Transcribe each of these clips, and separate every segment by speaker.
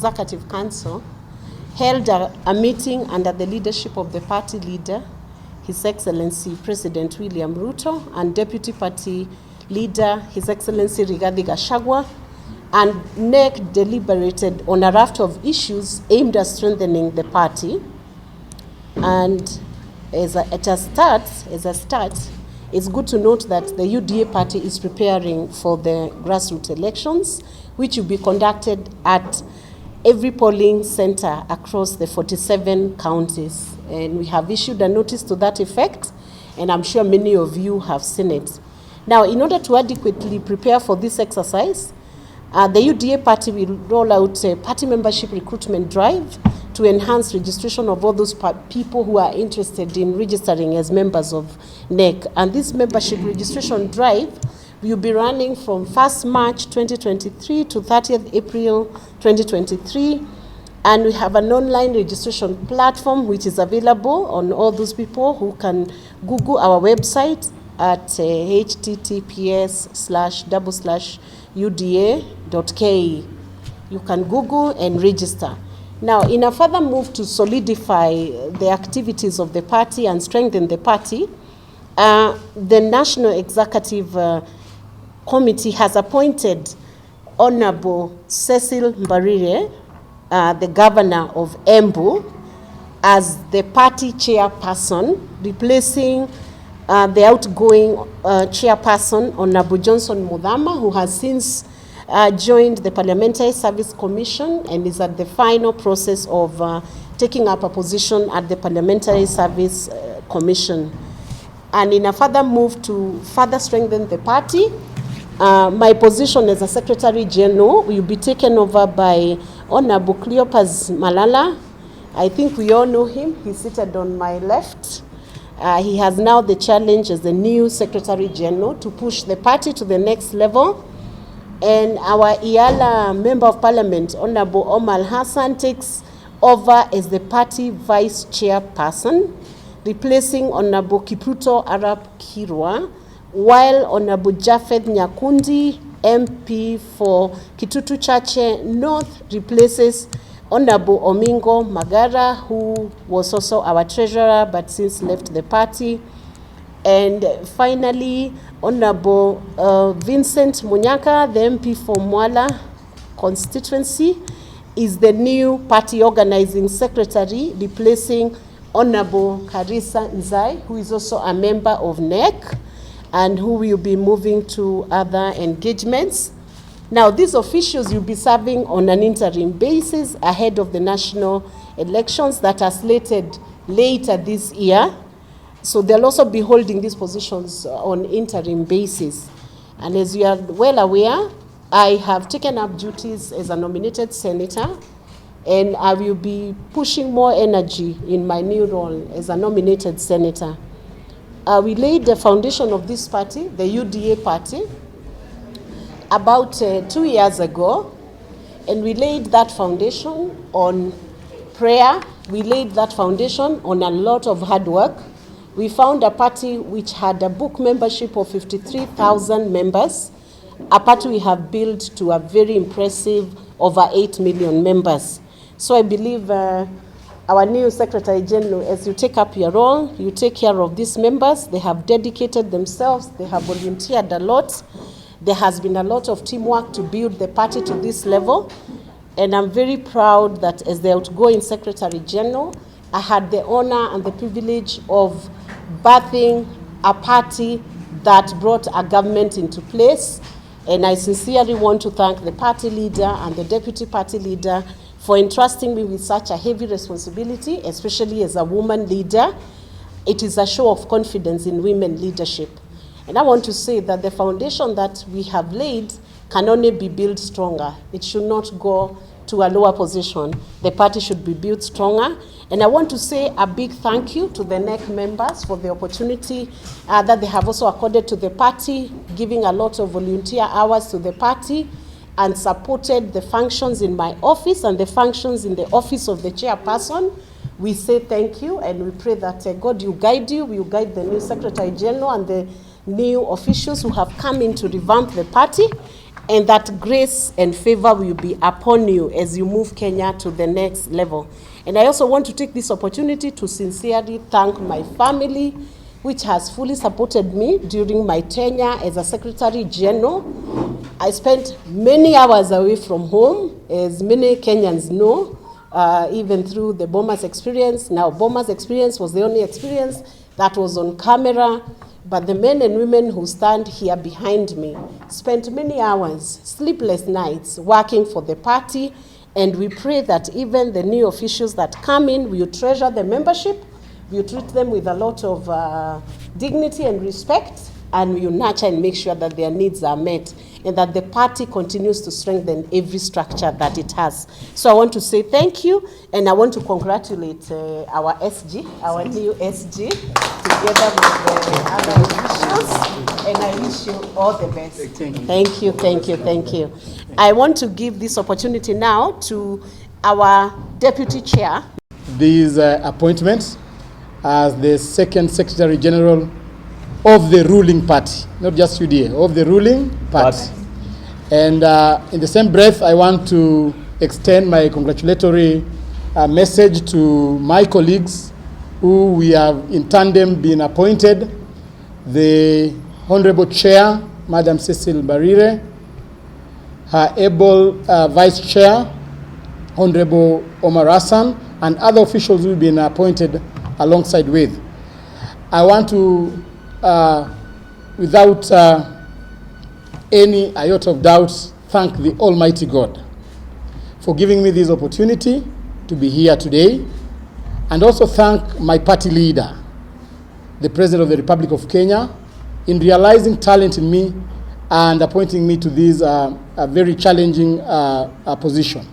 Speaker 1: Executive Council held a meeting under the leadership of the party leader, His Excellency President William Ruto, and Deputy Party Leader, His Excellency Rigathi Gachagua, and NEC deliberated on a raft of issues aimed at strengthening the party. And as a start, it's good to note that the UDA party is preparing for the grassroots elections, which will be conducted at every polling center across the 47 counties. And we have issued a notice to that effect, and I'm sure many of you have seen it. Now, in order to adequately prepare for this exercise, the UDA party will roll out a party membership recruitment drive to enhance registration of all those people who are interested in registering as members of NEC. And this membership registration drive will be running from 1st March 2023 to 30th April 2023. And we have an online registration platform which is available on all those people who can Google our website at https://uda.ke. You can Google and register. Now, in a further move to solidify the activities of the party and strengthen the party, the National Executive Committee has appointed Honorable Cecil Mbarire, the governor of Embu, as the party chairperson, replacing the outgoing chairperson, Honorable Johnson Muthama, who has since joined the Parliamentary Service Commission and is at the final process of taking up a position at the Parliamentary Service Commission. And in a further move to further strengthen the party, my position as a Secretary General will be taken over by Honorable Cleo Malala. I think we all know him. He's seated on my left. He has now the challenge as the new Secretary General to push the party to the next level. And our Iala Member of Parliament, Honorable Omar Hassan, takes over as the party Vice Chairperson, replacing Honorable Kipruto Arap Kirwa, while Honorable Jafeth Nyakundi, MP for Kitutu Chache North, replaces Honorable Omingo Magara, who was also our treasurer but since left the party. And finally, Honorable Vincent Munyaka, the MP for Mwala constituency, is the new party organizing secretary, replacing Honorable Karisa Nzai, who is also a member of NEC and who will be moving to other engagements. Now, these officials will be serving on an interim basis ahead of the national elections that are slated later this year. So they'll also be holding these positions on interim basis. And as you are well aware, I have taken up duties as a nominated senator, and I will be pushing more energy in my new role as a nominated senator. We laid the foundation of this party, the UDA party, about 2 years ago, and we laid that foundation on prayer. We laid that foundation on a lot of hard work. We found a party which had a book membership of 53,000 members, a party we have built to a very impressive over 8 million members. So I believe our new Secretary General, as you take up your role, you take care of these members. They have dedicated themselves, they have volunteered a lot. There has been a lot of teamwork to build the party to this level. And I'm very proud that as the outgoing Secretary General, I had the honor and the privilege of birthing a party that brought a government into place. And I sincerely want to thank the party leader and the deputy party leader for entrusting me with such a heavy responsibility, especially as a woman leader. It is a show of confidence in women leadership. And I want to say that the foundation that we have laid can only be built stronger. It should not go to a lower position. The party should be built stronger. And I want to say a big thank you to the NEC members for the opportunity that they have also accorded to the party, giving a lot of volunteer hours to the party, and supported the functions in my office and the functions in the office of the chairperson. We say thank you, and we pray that God will guide you, will guide the new Secretary General and the new officials who have come in to revamp the party. and that grace and favor will be upon you as you move Kenya to the next level. And I also want to take this opportunity to sincerely thank my family, which has fully supported me during my tenure as a Secretary General. I spent many hours away from home, as many Kenyans know, even through the Bomas experience. Now, Bomas experience was the only experience that was on camera, but the men and women who stand here behind me spent many hours, sleepless nights, working for the party, and we pray that even the new officials that come in will treasure the membership, will treat them with a lot of dignity and respect, and will nurture and make sure that their needs are met, and that the party continues to strengthen every structure that it has. So I want to say thank you, and I want to congratulate our SG, our new SG, together with the other officials, and I wish you all the best. Thank you, thank you, thank you. I want to give this opportunity now to our Deputy Chair.
Speaker 2: These appointments as the second Secretary General of the ruling party, not just UDA, of the ruling party. And in the same breath, I want to extend my congratulatory message to my colleagues who we have in tandem been appointed. The Honorable Chair, Madam Cecil Barire, her able Vice Chair, Honorable Omar Hassan, and other officials who have been appointed alongside with. I want to, without any iota of doubt, thank the Almighty God for giving me this opportunity to be here today, and also thank my party leader, the President of the Republic of Kenya, in realizing talent in me and appointing me to this a very challenging position.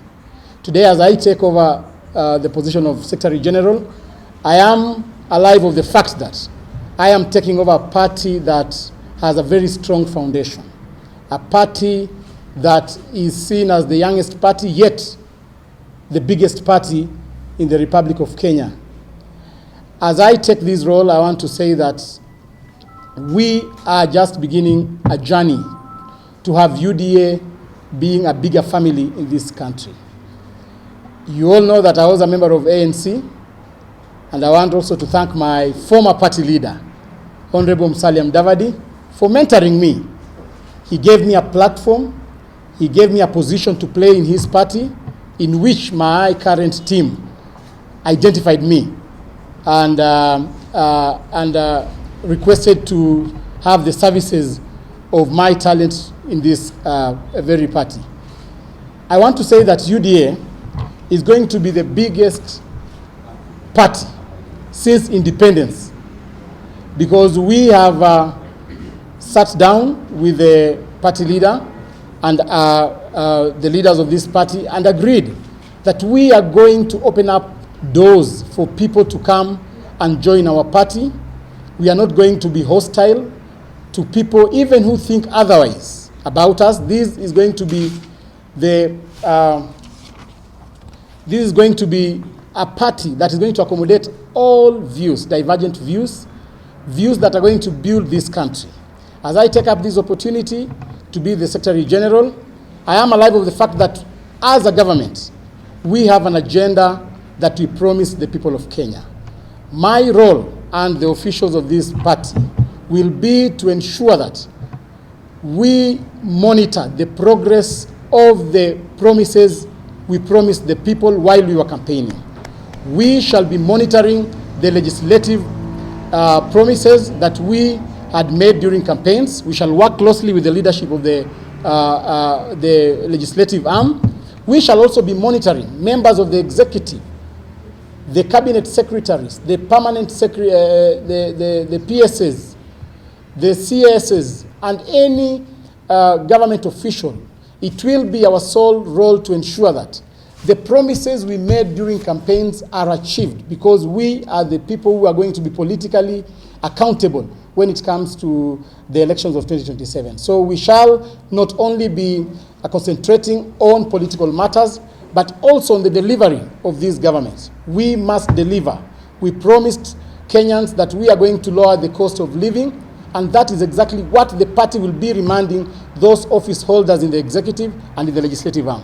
Speaker 2: Today, as I take over the position of Secretary General, I am alive of the fact that I am taking over a party that has a very strong foundation, a party that is seen as the youngest party, yet the biggest party in the Republic of Kenya. As I take this role, I want to say that we are just beginning a journey to have UDA being a bigger family in this country. You all know that I was a member of ANC, and I want also to thank my former party leader, Honorable Musalia Mudavadi, for mentoring me. He gave me a platform, he gave me a position to play in his party, in which my current team identified me and requested to have the services of my talent in this very party. I want to say that UDA is going to be the biggest party since independence, because we have sat down with the party leader and the leaders of this party and agreed that we are going to open up doors for people to come and join our party. We are not going to be hostile to people even who think otherwise about us. This is going to be a party that is going to accommodate all views, divergent views, views that are going to build this country. As I take up this opportunity to be the Secretary General, I am alive of the fact that as a government, we have an agenda that we promise the people of Kenya. My role and the officials of this party will be to ensure that we monitor the progress of the promises we promised the people while we were campaigning. We shall be monitoring the legislative promises that we had made during campaigns. We shall work closely with the leadership of the legislative arm. We shall also be monitoring members of the executive, the cabinet secretaries, the permanent secretary, the PSs, the CSs, and any government official. It will be our sole role to ensure that the promises we made during campaigns are achieved, because we are the people who are going to be politically accountable when it comes to the elections of 2027. So we shall not only be concentrating on political matters, but also on the delivery of these governments. We must deliver. We promised Kenyans that we are going to lower the cost of living, And that is exactly what the party will be remanding those office holders in the executive and in the legislative arm.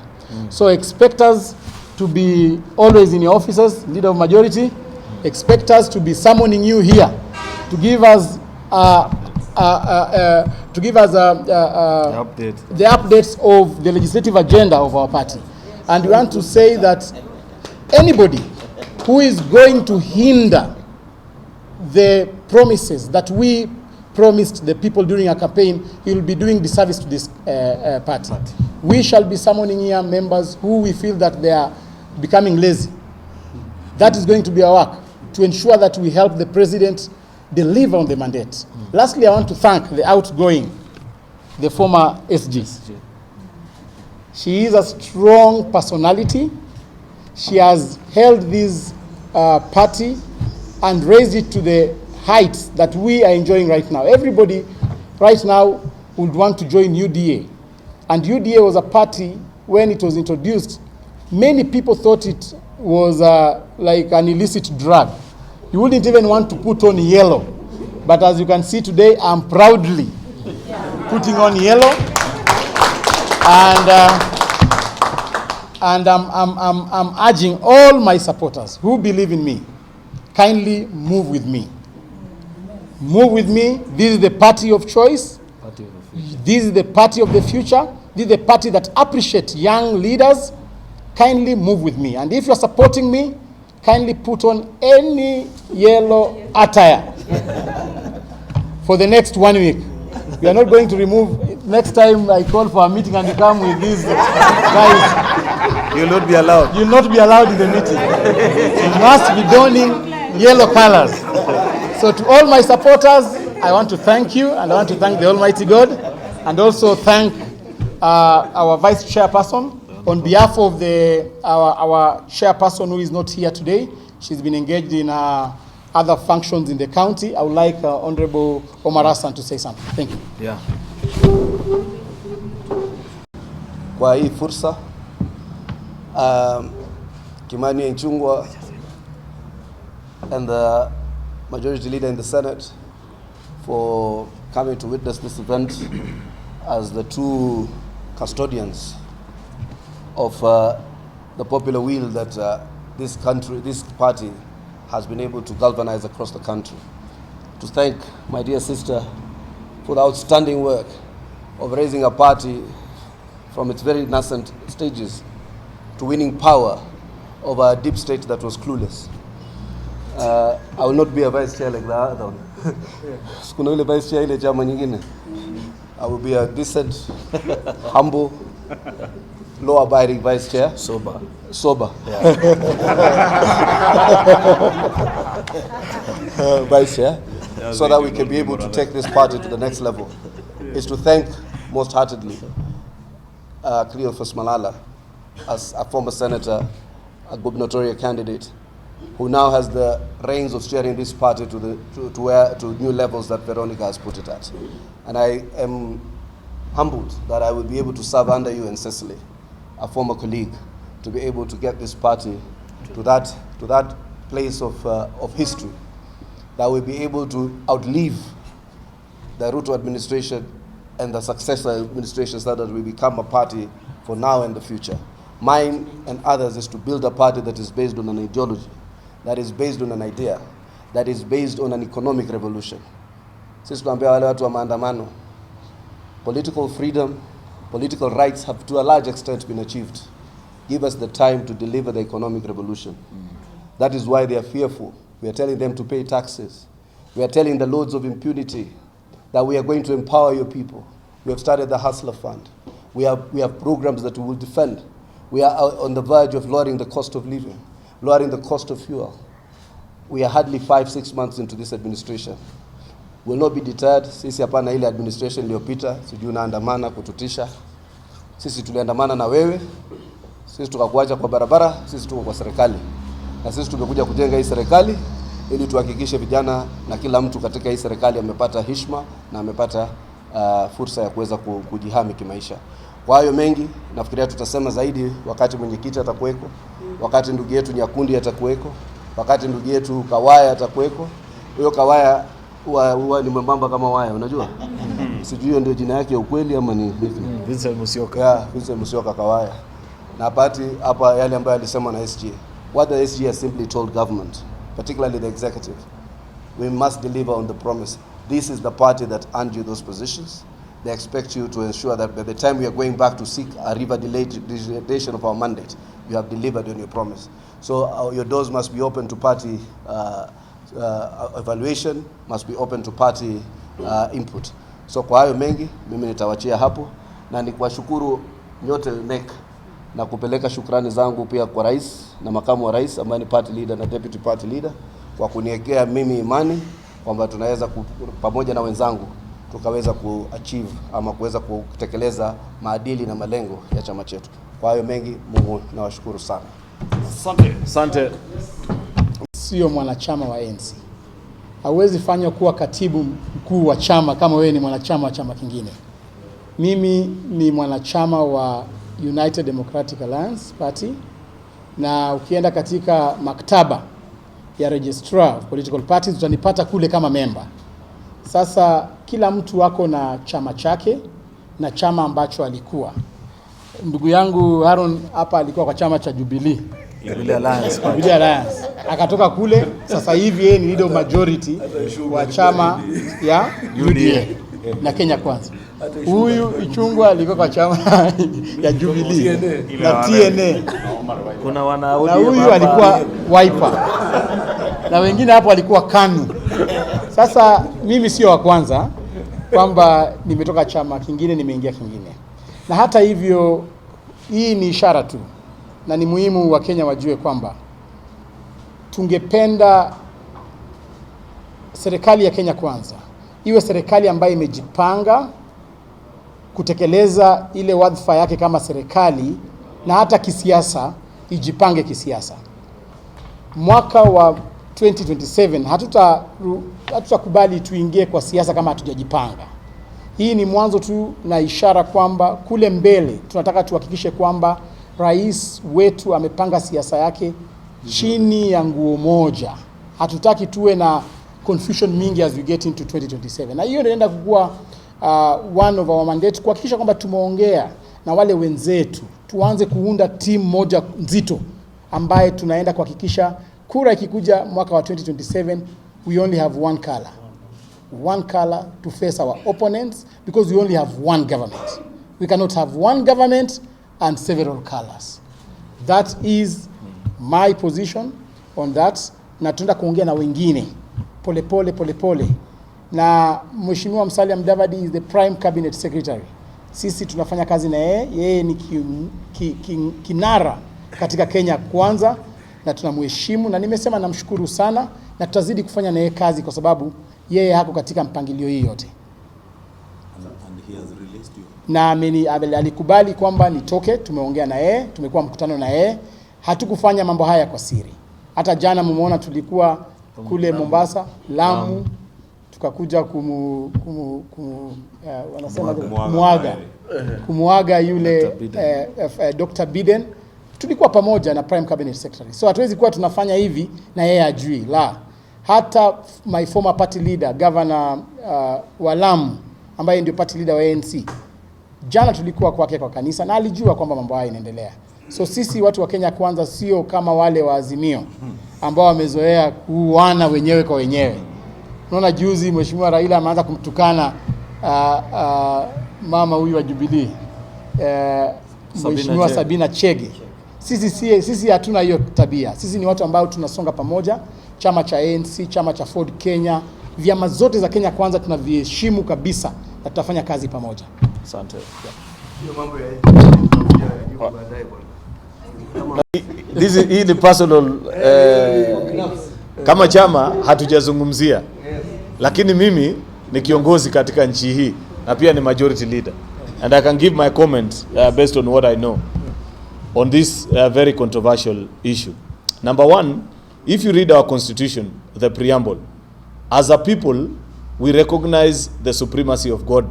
Speaker 2: So expect us to be always in your offices, leader of majority. Expect us to be summoning you here to give us the updates of the legislative agenda of our party. And we want to say that anybody who is going to hinder the promises that we promised the people during our campaign, he will be doing disservice to this party. We shall be summoning here members who we feel that they are becoming lazy. That is going to be our work, to ensure that we help the president deliver on the mandate. Lastly, I want to thank the outgoing, the former SG. She is a strong personality. She has held this party and raised it to the heights that we are enjoying right now. Everybody right now would want to join UDA. And UDA was a party, when it was introduced, many people thought it was like an illicit drug. You wouldn't even want to put on yellow. But as you can see today, I'm proudly putting on yellow. And I'm urging all my supporters who believe in me, kindly move with me. Move with me. This is the party of choice. This is the party of the future. This is the party that appreciates young leaders. Kindly move with me. And if you're supporting me, kindly put on any yellow attire for the next 1 week. We are not going to remove. Next time I call for a meeting and you come with these guys,
Speaker 3: you'll not be allowed.
Speaker 2: You'll not be allowed in the meeting. You must be donning yellow colors. So to all my supporters, I want to thank you, and I want to thank the Almighty God, and also thank our vice chairperson on behalf of our chairperson who is not here today. She's been engaged in other functions in the county. I would like Honorable Omar Hassan to say something. Thank you.
Speaker 3: Yeah. Kwa hii fursa, Kimani Nchungwa and the majority leader in the Senate for coming to witness this event as the two custodians of the popular will that this party has been able to galvanize across the country. To thank my dear sister for the outstanding work of raising a party from its very nascent stages to winning power over a deep state that was clueless. I will not be a vice chair like the other one. Kuna ule vice chair ile chama nyingine. I will be a decent, humble, law-abiding vice chair.
Speaker 4: Sober.
Speaker 3: Yeah. Vice chair, so that we can be able to take this party to the next level. Is to thank most heartedly Cleo Malala, as a former senator, a gubernatorial candidate, who now has the reins of steering this party to new levels that Veronica has put it at. And I am humbled that I will be able to serve under you and Cecily, a former colleague, to be able to get this party to that place of history, that will be able to outlive the RUTO administration and the successor administrations, that will become a party for now and the future. Mine and others is to build a party that is based on an ideology, that is based on an idea, that is based on an economic revolution. Sisi tunaambia wale watu wa maandamano, political freedom, political rights have to a large extent been achieved. Give us the time to deliver the economic revolution. That is why they are fearful. We are telling them to pay taxes. We are telling the lords of impunity that we are going to empower your people. We have started the Hustler Fund. We have programs that we will defend. We are on the verge of lowering the cost of living, lowering the cost of fuel. We are hardly 5-6 months into this administration. We will not be deterred. Sisi hapana ile administration iliyopita, sijui unaandamana kututisha. Sisi tuliandamana na wewe. Sisi tukakuacha kwa barabara, sisi tuko kwa serikali. Na sisi tumekuja kujenga hii serikali ili tuhakikishe vijana na kila mtu katika hii serikali amepata heshima na amepata fursa ya kuweza kujihami kimaisha. Kwa hayo mengi nafikiria tutasema zaidi wakati mwenyekiti atakuweko, wakati ndugu yetu Nyakundi atakuweko, wakati ndugu yetu Kawaya atakuweko. Huyo Kawaya huwa ni mwembamba kama waya, unajua? Sijui hiyo ndio jina yake ya ukweli ama ni
Speaker 4: Vincent Musyoka.
Speaker 3: Yeah, Vincent Musyoka Kawaya. Na party hapa yale ambayo alisema na SG. What the SG has simply told government, particularly the executive, we must deliver on the promise. This is the party that earned you those positions. They expect you to ensure that by the time we are going back to seek a revalidation of our mandate, you have delivered on your promise. So your doors must be open to party evaluation, must be open to party input. So kwa hayo mengi, mimi nitawachia hapo, na ni kuwashukuru nyote NEC na kupeleka shukrani zangu pia kwa rais na makamu wa rais ambaye ni party leader na deputy party leader kwa kuniwekea mimi imani kwamba tunaweza pamoja na wenzangu tukaweza kuachieve ama kuweza kutekeleza maadili na malengo ya chama chetu. Kwa hayo mengi, Mungu nawashukuru sana.
Speaker 4: Asante.
Speaker 2: Sio mwanachama wa ANC. Hauwezi fanywa kuwa katibu mkuu wa chama kama wewe ni mwanachama wa chama kingine. Mimi ni mwanachama wa United Democratic Alliance Party, na ukienda katika maktaba ya Registrar of Political Parties utanipata kule kama member. Sasa kila mtu wako na chama chake na chama ambacho alikuwa. Ndugu yangu Haron hapa alikuwa kwa chama cha Jubilee Alliance. Akatoka kule, sasa hivi yeye ni leader majority wa chama ya UDA na Kenya Kwanza. Huyu Ichungwa alikuwa kwa chama ya Jubilee na TNA.
Speaker 4: Kuna wana
Speaker 2: na huyu alikuwa Wiper. Na wengine hapo walikuwa KANU. Sasa mimi sio wa kwanza kwamba nimetoka chama kingine nimeingia kingine. Na hata hivyo hii ni ishara tu, na ni muhimu wa Kenya wajue kwamba tungependa serikali ya Kenya Kwanza iwe serikali ambayo imejipanga kutekeleza ile wadhifa yake kama serikali, na hata kisiasa ijipange kisiasa. Mwaka wa 2027 hatutakubali tuingie kwa siasa kama hatujajipanga. Hii ni mwanzo tu na ishara kwamba kule mbele tunataka tuhakikishe kwamba rais wetu amepanga siasa yake chini ya nguo moja. Hatutaki tuwe na confusion mingi as we get into 2027. Na hiyo inaenda kuwa one of our mandate, kuhakikisha kwamba tumeongea na wale wenzetu, tuanze kuunda team moja nzito ambaye tunaenda kuhakikisha kura ikikuja mwaka wa 2027 we only have one color to face our opponents, because we only have one government. We cannot have one government and several colors. That is my position on that, na tunaenda kuongea na wengine pole. Na Mheshimiwa Musalia Mudavadi is the prime cabinet secretary. Sisi tunafanya kazi na yeye ni kinara katika Kenya Kwanza, na tunamheshimu, na nimesema namshukuru sana, na tutazidi kufanya na yeye kazi kwa sababu yeye hako katika mpangilio hii yote. Na alikubali kwamba nitoke, tumeongea na yeye, tumekuwa mkutano na yeye, hatukufanya mambo haya kwa siri. Hata jana mumeona tulikuwa kule Mombasa, Lamu, tukakuja kumuaga yule Dr. Biden. Tulikuwa pamoja na Prime Cabinet Secretary. So hatuwezi kuwa tunafanya hivi na yeye ajui. La. Hata my former party leader, Governor wa Lamu, ambaye ndio party leader wa ANC, jana tulikuwa kwake kwa kanisa na alijua kwamba mambo haya yanaendelea. So sisi watu wa Kenya Kwanza sio kama wale wa Azimio ambao wamezoea kuuana wenyewe kwa wenyewe. Unaona juzi Mheshimiwa Raila ameanza kumtukana mama huyu wa Jubilee, Mheshimiwa Sabina Chege. Sisi hatuna hiyo tabia. Sisi ni watu ambao tunasonga pamoja. Chama cha ANC, chama cha Ford Kenya, vyama zote za Kenya Kwanza tunaviheshimu kabisa, na tutafanya kazi pamoja.
Speaker 4: Asante.
Speaker 3: Hiyo mambo ya baadaye bwana.
Speaker 4: Hii ni personal kama chama hatujazungumzia, lakini mimi ni kiongozi katika nchi hii na pia ni majority leader, and I can give my comments based on what I know on this very controversial issue. Number one, if you read our constitution, the preamble, as a people we recognize the supremacy of God,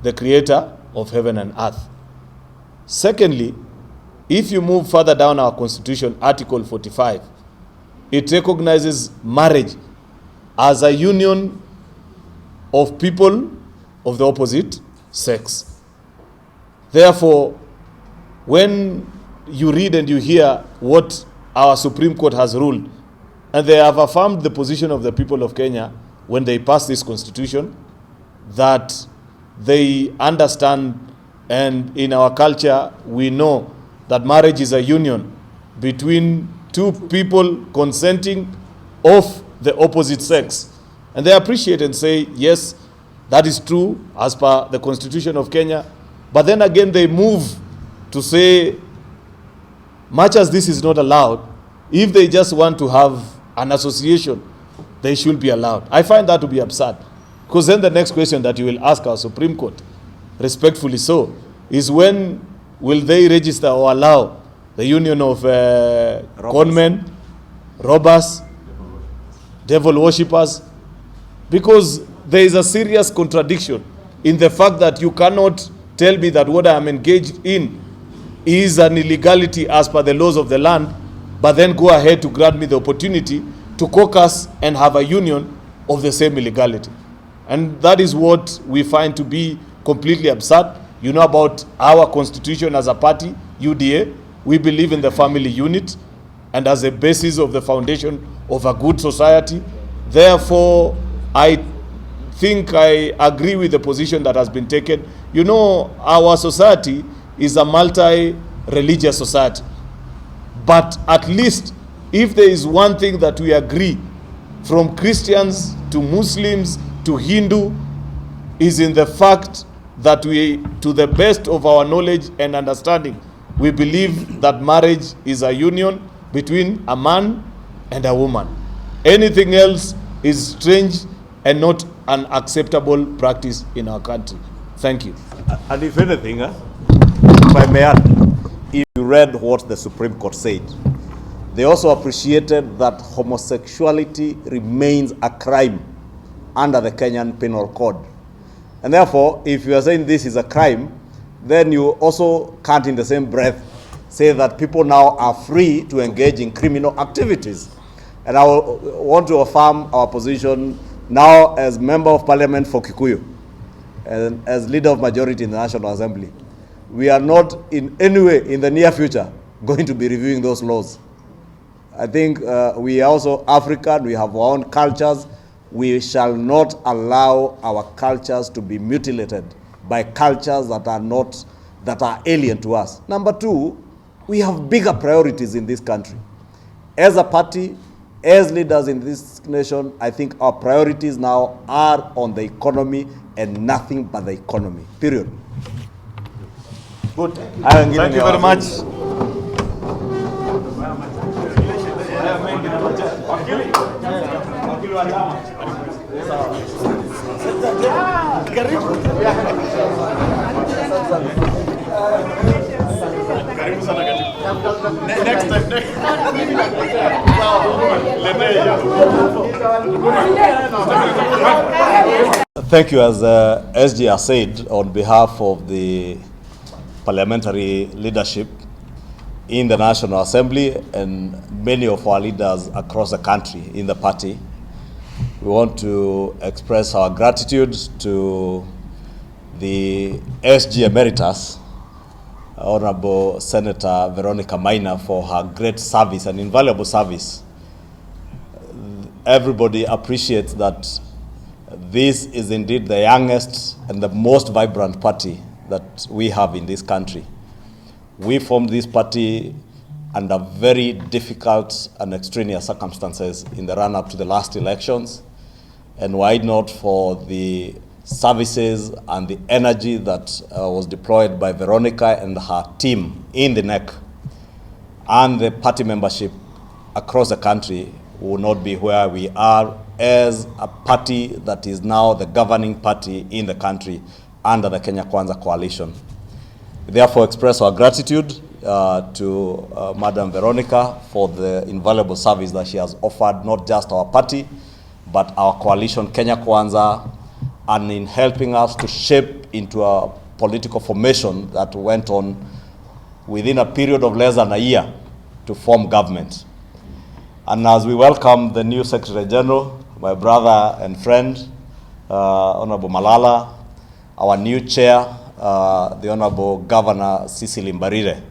Speaker 4: the creator of heaven and earth. Secondly, if you move further down our constitution, Article 45, it recognizes marriage as a union of people of the opposite sex. Therefore, when you read and you hear what our Supreme Court has ruled, and they have affirmed the position of the people of Kenya when they passed this constitution, that they understand, and in our culture we know that marriage is a union between two people consenting of the opposite sex. And they appreciate and say, yes, that is true as per the Constitution of Kenya. But then again, they move to say, much as this is not allowed, if they just want to have an association, they should be allowed. I find that to be absurd. Because then the next question that you will ask our Supreme Court, respectfully so, is when will they register or allow the union of conmen, robbers, devil worshippers? Because there is a serious contradiction in the fact that you cannot tell me that what I am engaged in is an illegality as per the laws of the land, but then go ahead to grant me the opportunity to caucus and have a union of the same illegality. And that is what we find to be completely absurd. You know about our constitution as a party, UDA, we believe in the family unit and as a basis of the foundation of a good society. Therefore, I think I agree with the position that has been taken. You know, our society is a multi-religious society. But at least if there is one thing that we agree, from Christians to Muslims to Hindu, is in the fact that we, to the best of our knowledge and understanding, we believe that marriage is a union between a man and a woman. Anything else is strange and not an acceptable practice in our country. Thank you.
Speaker 5: And if anything, if I may add, if you read what the Supreme Court said, they also appreciated that homosexuality remains a crime under the Kenyan Penal Code. And therefore, if you are saying this is a crime, then you also can't in the same breath say that people now are free to engage in criminal activities. And I want to affirm our position now as Member of Parliament for Kikuyu and as Leader of Majority in the National Assembly. We are not in any way in the near future going to be reviewing those laws. I think we are also African, we have our own cultures. We shall not allow our cultures to be mutilated by cultures that are alien to us. Number two, we have bigger priorities in this country. As a party, as leaders in this nation, I think our priorities now are on the economy and nothing but the economy, period.
Speaker 4: Good. Thank you very much.
Speaker 5: Thank you, as SG has said, on behalf of the parliamentary leadership in the National Assembly and many of our leaders across the country in the party. We want to express our gratitude to the SG Emeritus, Honorable Senator Veronica Maina, for her great service and invaluable service. Everybody appreciates that this is indeed the youngest and the most vibrant party that we have in this country. We formed this party under very difficult and extraneous circumstances in the run-up to the last elections. And why not for the services and the energy that was deployed by Veronica and her team in the NEC, and the party membership across the country will not be where we are as a party that is now the governing party in the country under the Kenya Kwanza coalition. We therefore express our gratitude to Madam Veronica for the invaluable service that she has offered, not just our party, but our coalition Kenya Kwanza, and in helping us to shape into a political formation that went on within a period of less than a year to form government. And as we welcome the new Secretary General, my brother and friend, Honorable Malala, our new chair, the Honorable Governor Cecily Mbarire.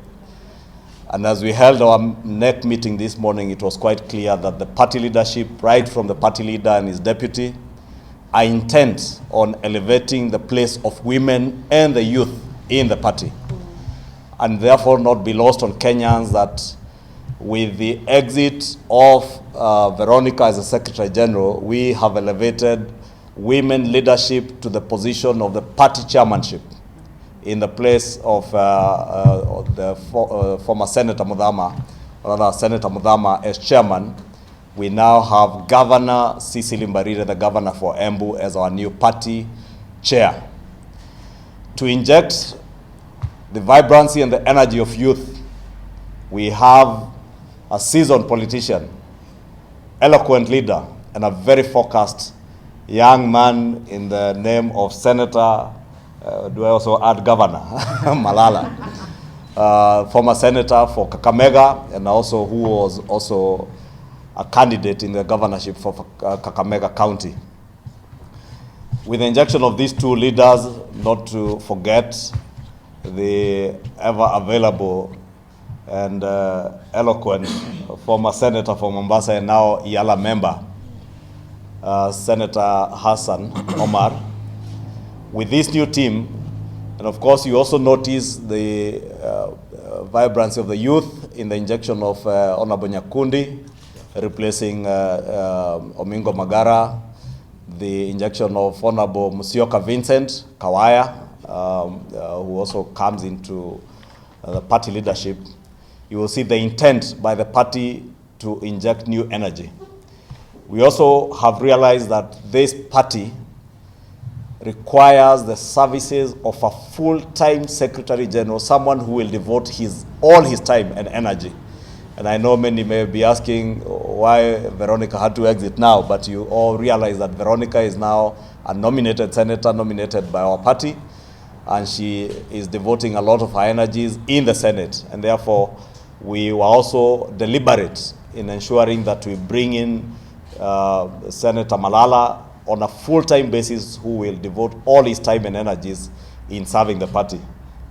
Speaker 5: And as we held our NEC meeting this morning, it was quite clear that the party leadership, right from the party leader and his deputy, are intent on elevating the place of women and the youth in the party. And therefore not be lost on Kenyans that with the exit of Veronica as a Secretary General, we have elevated women leadership to the position of the party chairmanship in the place of the former Senator Mudhama, or rather Senator Mudhama as chairman. We now have Governor Cecily Mbarire, the governor for Embu, as our new party chair. To inject the vibrancy and the energy of youth, we have a seasoned politician, eloquent leader, and a very focused young man in the name of Senator, do I also add Governor, Malala, former senator for Kakamega, and also who was also a candidate in the governorship for Kakamega County. With the injection of these two leaders, not to forget the ever-available and eloquent former senator from Mombasa and now Yala member, Senator Hassan Omar. With this new team, and of course you also notice the vibrancy of the youth in the injection of Honorable Nyakundi, replacing Omingo Magara, the injection of Honorable Musyoka Vincent Kawaya, who also comes into the party leadership. You will see the intent by the party to inject new energy. We also have realized that this party requires the services of a full-time Secretary General, someone who will devote all his time and energy. And I know many may be asking why Veronica had to exit now, but you all realize that Veronica is now a nominated senator, nominated by our party, and she is devoting a lot of her energies in the Senate. And therefore, we were also deliberate in ensuring that we bring in Senator Malala on a full-time basis, who will devote all his time and energies in serving the party.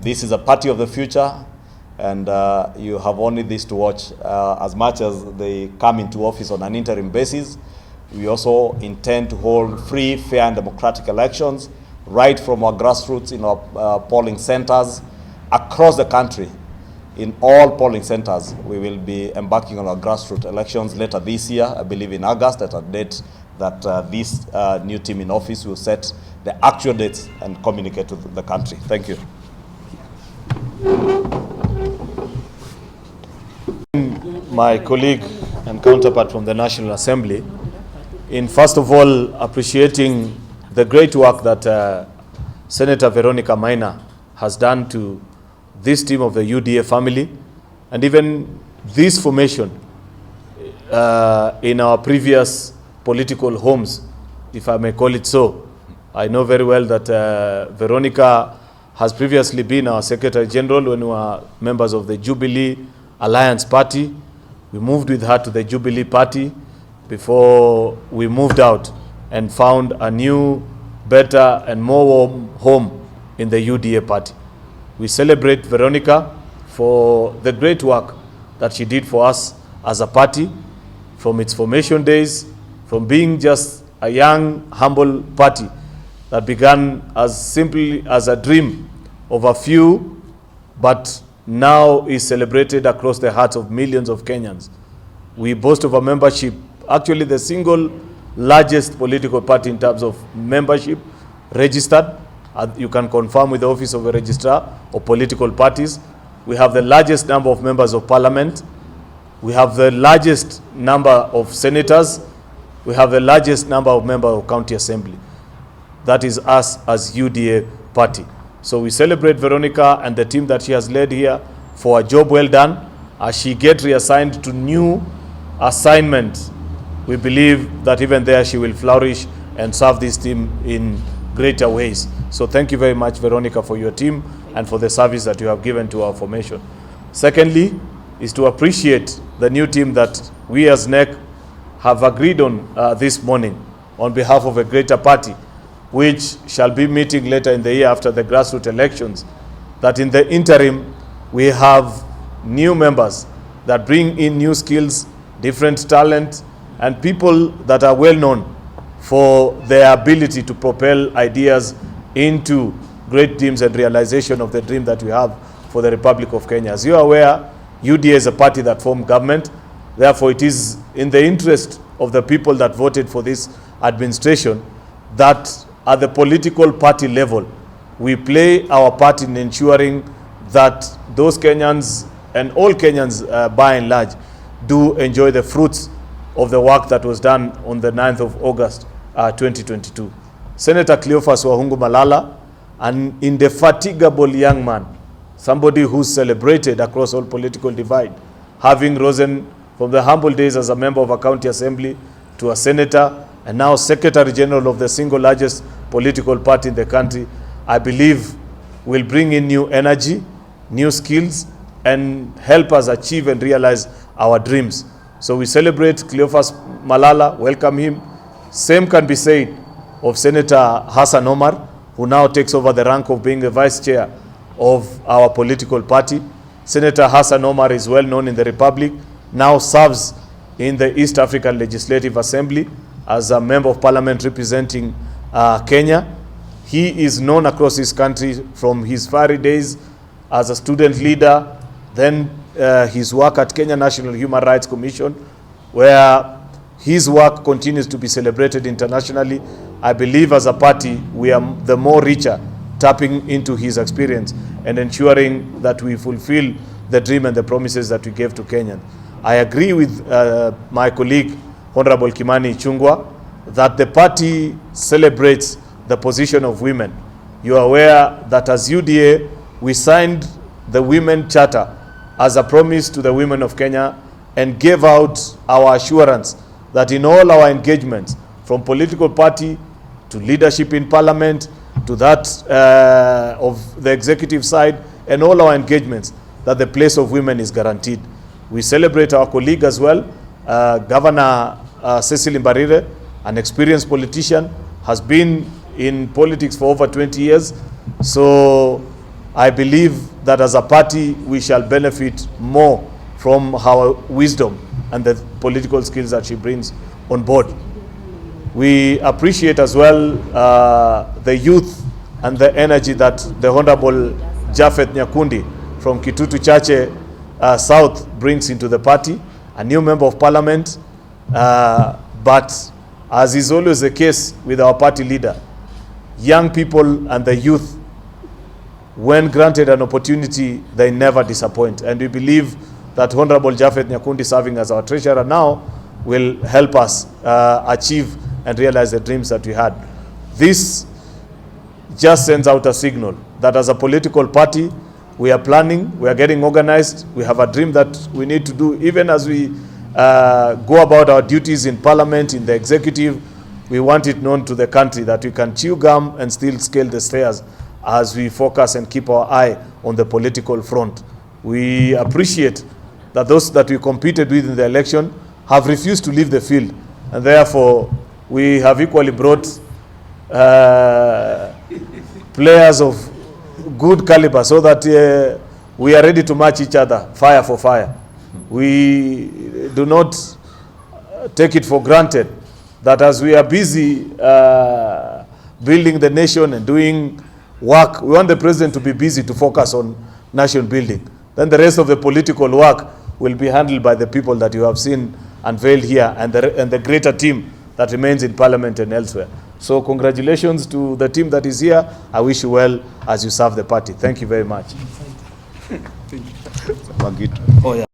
Speaker 5: This is a party of the future, and you have only this to watch. As much as they come into office on an interim basis, we also intend to hold free, fair, and democratic elections right from our grassroots in our polling centers across the country. In all polling centers, we will be embarking on our grassroots elections later this year, I believe in August, at a date that this new team in office will set the actual dates and communicate to the country. Thank you.
Speaker 4: My colleague and counterpart from the National Assembly, in first of all appreciating the great work that Senator Veronica Maina has done to this team of the UDA family, and even this formation in our previous political homes, if I may call it so. I know very well that Veronica has previously been our Secretary General when we were members of the Jubilee Alliance Party. We moved with her to the Jubilee Party before we moved out and found a new, better and more warm home in the UDA Party. We celebrate Veronica for the great work that she did for us as a party from its formation days, from being just a young, humble party that began as simply as a dream of a few, but now is celebrated across the hearts of millions of Kenyans. We boast of a membership, actually the single largest political party in terms of membership registered. You can confirm with the Office of the Registrar of Political Parties. We have the largest number of members of parliament. We have the largest number of senators. We have the largest number of members of county assembly. That is us as UDA party. So we celebrate Veronica and the team that she has led here for a job well done. As she gets reassigned to new assignments, we believe that even there she will flourish and serve this team in greater ways. So thank you very much, Veronica, for your team and for the service that you have given to our formation. Secondly, is to appreciate the new team that we as NEC have agreed on this morning on behalf of a greater party. which shall be meeting later in the year after the grassroots elections, that in the interim, we have new members that bring in new skills, different talent, and people that are well known for their ability to propel ideas into great dreams and realization of the dream that we have for the Republic of Kenya. As you are aware, UDA is a party that formed government. Therefore, it is in the interest of the people that voted for this administration that at the political party level, we play our part in ensuring that those Kenyans and all Kenyans by and large do enjoy the fruits of the work that was done on the 9th of August 2022. Senator Cleo Malala, an indefatigable young man, somebody who's celebrated across all political divide, having risen from the humble days as a member of a county assembly to a senator and now Secretary General of the single largest political party in the country, I believe will bring in new energy, new skills, and help us achieve and realize our dreams. So we celebrate Cleophas Malala, welcome him. Same can be said of Senator Hassan Omar, who now takes over the rank of being the vice chair of our political party. Senator Hassan Omar is well known in the Republic, now serves in the East African Legislative Assembly as a member of parliament representing Kenya. He is known across his country from his fiery days as a student leader, then his work at Kenya National Human Rights Commission, where his work continues to be celebrated internationally. I believe as a party, we are the more richer tapping into his experience and ensuring that we fulfill the dream and the promises that we gave to Kenyans. I agree with my colleague, Honorable Kimani Ichung'wah, that the party celebrates the position of women. You are aware that as UDA, we signed the Women Charter as a promise to the women of Kenya and gave out our assurance that in all our engagements, from political party to leadership in parliament, to that of the executive side, and all our engagements, that the place of women is guaranteed. We celebrate our colleague as well, Governor Cecil Mbarire, an experienced politician, has been in politics for over 20 years. So I believe that as a party, we shall benefit more from her wisdom and the political skills that she brings on board. We appreciate as well the youth and the energy that the Honorable Japhet Nyakundi from Kitutu Chache South brings into the party, a new member of parliament, but as is always the case with our party leader, young people and the youth, when granted an opportunity, they never disappoint. And we believe that Honorable Japhet Nyakundi, serving as our treasurer now, will help us achieve and realize the dreams that we had. This just sends out a signal that as a political party, we are planning, we are getting organized, we have a dream that we need to do. Even as we go about our duties in parliament, in the executive, we want it known to the country that we can chew gum and still scale the stairs as we focus and keep our eye on the political front. We appreciate that those that we competed with in the election have refused to leave the field, and therefore we have equally brought players of good caliber so that we are ready to match each other, fire for fire. We do not take it for granted that as we are busy building the nation and doing work, we want the president to be busy to focus on nation building. Then the rest of the political work will be handled by the people that you have seen unveiled here and the greater team that remains in parliament and elsewhere. So congratulations to the team that is here. I wish you well as you serve the party. Thank you very much.
Speaker 5: Oh, yeah.